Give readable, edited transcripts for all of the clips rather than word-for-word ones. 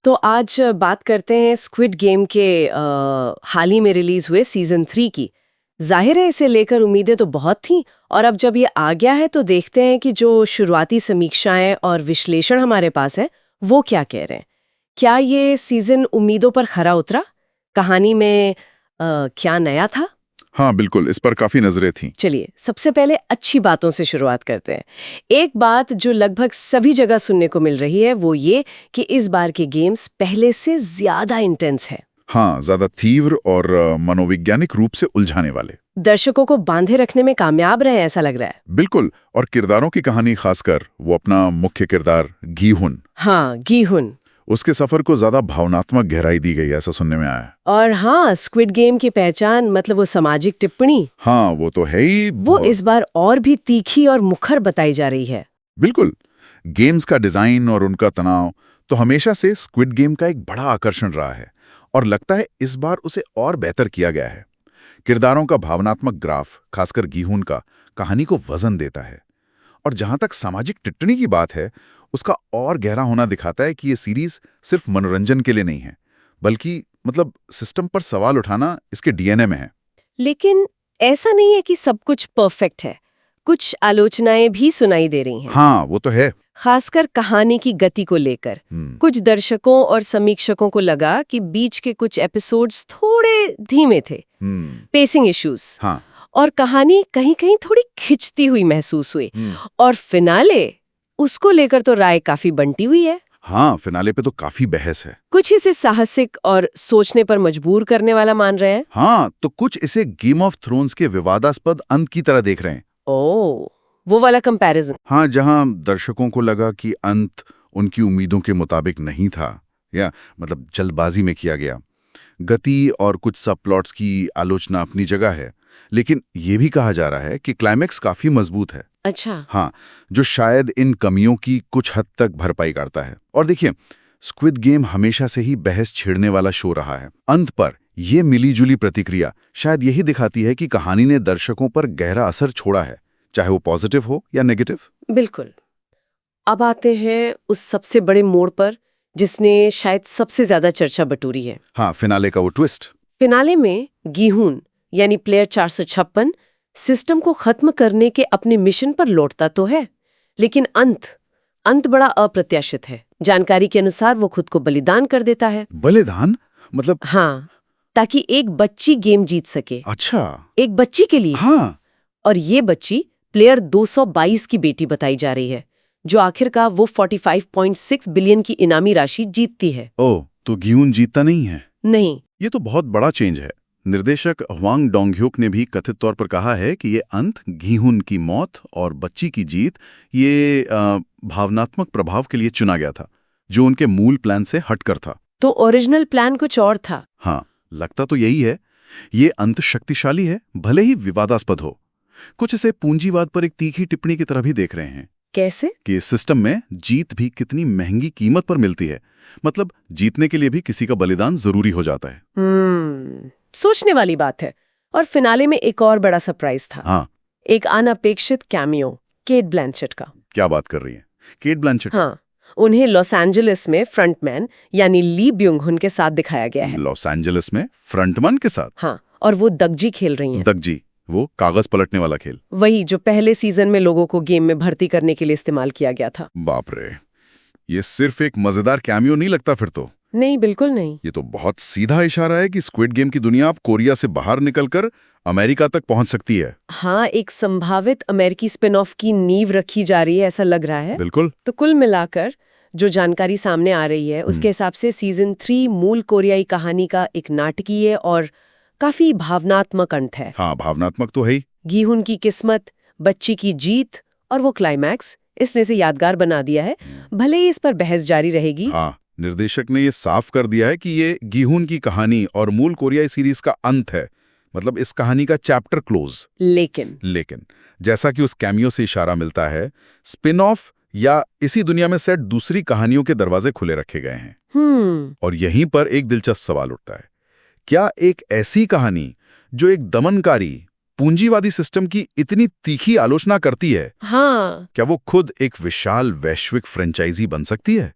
तो आज बात करते हैं स्क्विड गेम के हाल ही में रिलीज हुए सीजन 3 की। जाहिर है इसे लेकर उम्मीदें तो बहुत थीं और अब जब ये आ गया है तो देखते हैं कि जो शुरुआती समीक्षाएं और विश्लेषण हमारे पास है वो क्या कह रहे हैं। क्या ये सीजन उम्मीदों पर खरा उतरा? कहानी में क्या नया था? हाँ बिल्कुल, इस पर काफी नजरें थीं। चलिए सबसे पहले अच्छी बातों से शुरुआत करते हैं। एक बात जो लगभग सभी जगह सुनने को मिल रही है वो ये कि इस बार के गेम्स पहले से ज्यादा इंटेंस है। हाँ, ज्यादा तीव्र और मनोवैज्ञानिक रूप से उलझाने वाले। दर्शकों को बांधे रखने में कामयाब रहे ऐसा लग रहा है। बिल्कुल, और किरदारों की कहानी खासकर वो अपना मुख्य किरदार गीहुन, हाँ, गीहुन। उसके सफर को ज्यादा भावनात्मक गहराई दी गई, ऐसा सुनने में आया है। और हाँ, स्क्विड गेम की पहचान मतलब वो सामाजिक टिप्पणी, हाँ वो तो है ही। वो इस बार और भी तीखी और मुखर बताई जा रही है। बिल्कुल, गेम्स का डिजाइन और उनका तनाव तो हमेशा से स्क्विड गेम का एक बड़ा आकर्षण रहा है और लगता है इस बार उसे और बेहतर किया गया है। किरदारों का भावनात्मक ग्राफ, खासकर गीहुन का, कहानी को वजन देता है। और जहां तक सामाजिक टिप्पणी की बात है, उसका और गहरा होना दिखाता है कि ये सीरीज सिर्फ मनोरंजन के लिए नहीं है, बल्कि मतलब सिस्टम पर सवाल उठाना इसके डीएनए में है। लेकिन ऐसा नहीं है कि सब कुछ परफेक्ट है। कुछ आलोचनाएं भी सुनाई दे रही हैं। हाँ वो तो है। खासकर कहानी की गति को लेकर। कुछ दर्शकों और समीक्षकों को लगा कि बीच के कुछ एपिसोड्स थोड़े धीमे थे, पेसिंग इश्यूज, हाँ। और कहानी कहीं-कहीं थोड़ी खिंचती हुई महसूस हुई। और फिनाले, उसको लेकर तो राय काफी बंटी हुई है। हाँ, फिनाले पे तो काफी बहस है। कुछ इसे साहसिक और सोचने पर मजबूर करने वाला मान रहे हैं। हाँ, तो कुछ इसे गेम ऑफ थ्रोन्स के विवादास्पद अंत की तरह देख रहे हैं। ओह, वो वाला कंपैरिजन। हाँ, जहां दर्शकों को लगा कि अंत उनकी उम्मीदों के मुताबिक नहीं था, या मतलब जल्दबाजी में किया गया। गति और कुछ सब प्लॉट्स की आलोचना अपनी जगह है, लेकिन ये भी कहा जा रहा है कि क्लाइमेक्स काफी मजबूत है। अच्छा। हाँ, जो शायद इन कमियों की कुछ हद तक भरपाई करता है। और देखिए, स्क्विड गेम हमेशा से ही बहस छेड़ने वाला शो रहा है। अंत पर ये मिलीजुली प्रतिक्रिया शायद यही दिखाती है कि कहानी ने दर्शकों पर गहरा असर छोड़ा है, चाहे वो पॉजिटिव हो या नेगेटिव। बिल्कुल। अब आते हैं उस सबसे बड़े मोड़ पर जिसने शायद सबसे ज्यादा चर्चा बटोरी है। हाँ, फिनाले का वो ट्विस्ट। फिनाले में गीहुन यानी प्लेयर 456 सिस्टम को खत्म करने के अपने मिशन पर लौटता तो है, लेकिन अंत बड़ा अप्रत्याशित है। जानकारी के अनुसार वो खुद को बलिदान कर देता है। बलिदान मतलब? हाँ, ताकि एक बच्ची गेम जीत सके। अच्छा, एक बच्ची के लिए। हाँ। और ये बच्ची प्लेयर 222 की बेटी बताई जा रही है, जो आखिरकार वो 45.6 बिलियन की इनामी राशि जीतती है। ओह, तो गीहुन जीतता नहीं है? नहीं। ये तो बहुत बड़ा चेंज है। निर्देशक ह्वांग डोंगह्युक ने भी कथित तौर पर कहा है कि ये अंत, गीहुन की मौत और बच्ची की जीत, ये भावनात्मक प्रभाव के लिए चुना गया था, जो उनके मूल प्लान से हटकर था। तो ओरिजिनल प्लान कुछ और था। हाँ, लगता तो यही है। ये अंत शक्तिशाली है, भले ही विवादास्पद हो। कुछ इसे पूंजीवाद पर एक तीखी टिप्पणी की तरह भी देख रहे हैं। कैसे? कि इस सिस्टम में जीत भी कितनी महंगी कीमत पर मिलती है। मतलब जीतने के लिए भी किसी का बलिदान जरूरी हो जाता है। सोचने वाली बात है। और फिनाले में एक और बड़ा सरप्राइज था। हाँ। एक अनअपेक्षित कैमियो, केट ब्लैंचेट का। क्या बात कर रही है? Kate Blanchett? हाँ, उन्हें लॉस एंजलिस में फ्रंटमैन यानी ली ब्यूंग-हुन के साथ दिखाया गया है। लॉस एंजलिस में फ्रंटमैन के साथ? हाँ, और वो दगजी खेल रही हैं। दगजी, वो कागज पलटने वाला खेल? वही जो पहले सीजन में लोगों को गेम में भर्ती करने के लिए इस्तेमाल किया गया था। बाप रे, ये सिर्फ एक मजेदार कैमियो नहीं लगता फिर तो। नहीं, बिल्कुल नहीं। ये तो बहुत सीधा इशारा है कि स्क्विड गेम की दुनिया अब कोरिया से बाहर निकलकर अमेरिका तक पहुंच सकती है। हाँ, एक संभावित अमेरिकी स्पिन ऑफ की नींव रखी जा रही है, ऐसा लग रहा है। बिल्कुल। तो कुल मिलाकर जो जानकारी सामने आ रही है उसके हिसाब से सीजन 3 मूल कोरियाई कहानी का एक नाटकीय और काफी भावनात्मक अंत है। हाँ, भावनात्मक तो है ही। गीहुन की किस्मत, बच्ची की जीत और वो क्लाइमैक्स, इसने से यादगार बना दिया है। भले ही इस पर बहस जारी रहेगी। हाँ, निर्देशक ने ये साफ कर दिया है कि ये गीहुन की कहानी और मूल कोरियाई सीरीज का अंत है, मतलब इस कहानी का चैप्टर क्लोज। लेकिन जैसा कि उस कैमियो से इशारा मिलता है, स्पिन ऑफ या इसी दुनिया में सेट दूसरी कहानियों के दरवाजे खुले रखे गए हैं। और यहीं पर एक दिलचस्प सवाल उठता है, क्या एक ऐसी कहानी जो एक दमनकारी पूंजीवादी सिस्टम की इतनी तीखी आलोचना करती है, हाँ, क्या वो खुद एक विशाल वैश्विक फ्रेंचाइजी बन सकती है?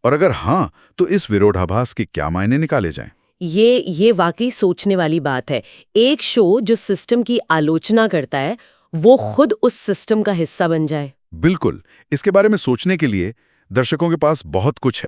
और अगर हाँ, तो इस विरोधाभास के क्या मायने निकाले जाएं? ये वाकई सोचने वाली बात है। एक शो जो सिस्टम की आलोचना करता है, वो खुद उस सिस्टम का हिस्सा बन जाए। बिल्कुल। इसके बारे में सोचने के लिए दर्शकों के पास बहुत कुछ है।